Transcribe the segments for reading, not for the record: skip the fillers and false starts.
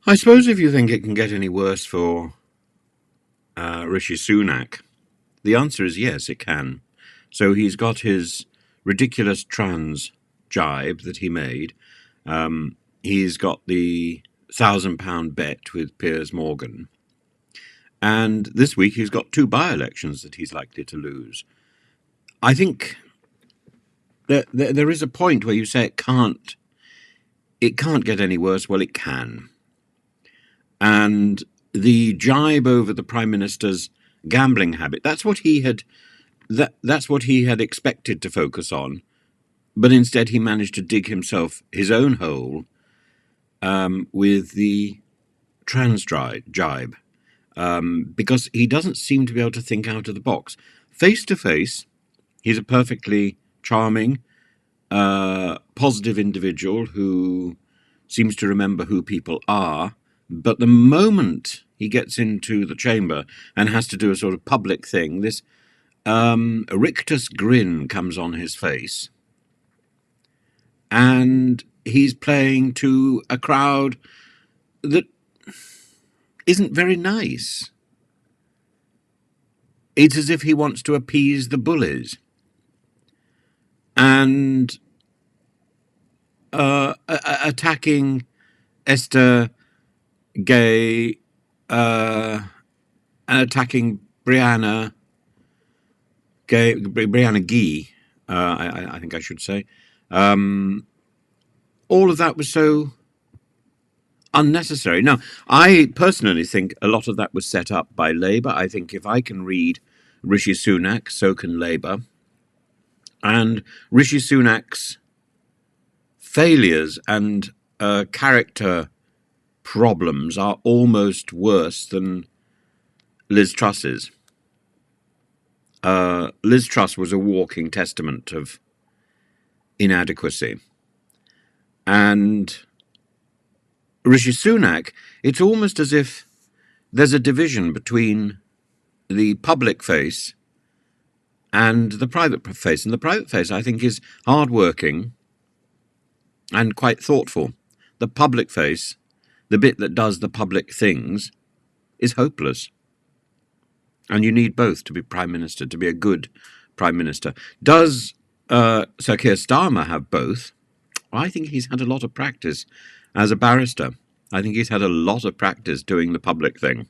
I suppose if you think it can get any worse for Rishi Sunak, the answer is yes, it can. So he's got his ridiculous trans jibe that he made. He's got the £1,000 bet with Piers Morgan. And this week he's got two by-elections that he's likely to lose. I think there is a point where you say it can't get any worse. Well, it can. And the jibe over the Prime Minister's gambling habit, that's what he had expected to focus on, but instead he managed to dig himself his own hole with the trans jibe, because he doesn't seem to be able to think out of the box. Face to face, he's a perfectly charming, positive individual who seems to remember who people are, but the moment he gets into the chamber and has to do a sort of public thing, this rictus grin comes on his face, and he's playing to a crowd that isn't very nice. It's as if he wants to appease the bullies. And attacking Esther, ghey, and attacking Brianna ghey, I think I should say. All of that was so unnecessary. Now, I personally think a lot of that was set up by Labour. I think if I can read Rishi Sunak, so can Labour. And Rishi Sunak's failures and character problems are almost worse than Liz Truss's. Liz Truss was a walking testament of inadequacy. And Rishi Sunak, it's almost as if there's a division between the public face and the private face. And the private face, I think, is hard-working and quite thoughtful. The public face, the bit that does the public things, is hopeless. And you need both to be Prime Minister, to be a good Prime Minister. Does Sir Keir Starmer have both? I think he's had a lot of practice as a barrister. I think he's had a lot of practice doing the public thing.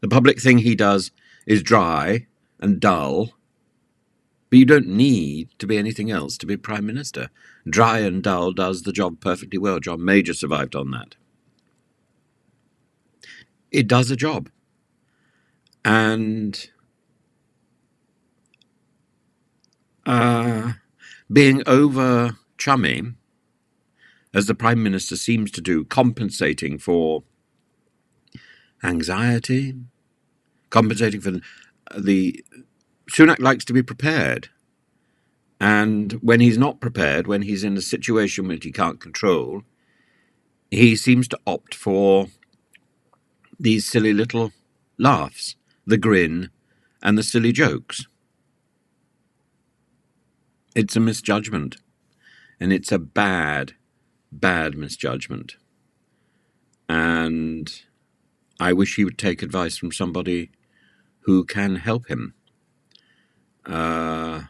The public thing he does is dry and dull, but you don't need to be anything else to be Prime Minister. Dry and dull does the job perfectly well. John Major survived on that. It does a job. And being over chummy, as the Prime Minister seems to do, compensating for anxiety, compensating for the... Sunak likes to be prepared. And when he's not prepared, when he's in a situation which he can't control, he seems to opt for these silly little laughs, the grin, and the silly jokes. It's a misjudgment. And it's a bad, bad misjudgment. And I wish he would take advice from somebody who can help him. At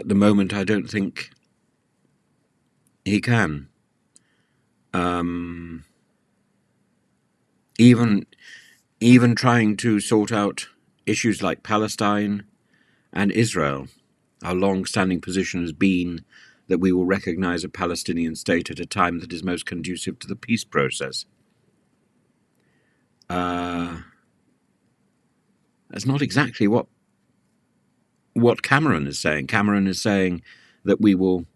the moment, I don't think he can. Even trying to sort out issues like Palestine and Israel, our long-standing position has been that we will recognize a Palestinian state at a time that is most conducive to the peace process. That's not exactly what Cameron is saying. Cameron is saying that we will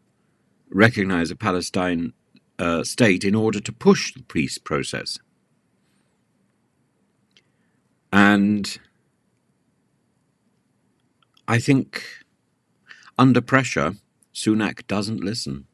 recognize a Palestine state in order to push the peace process. And I think under pressure, Sunak doesn't listen.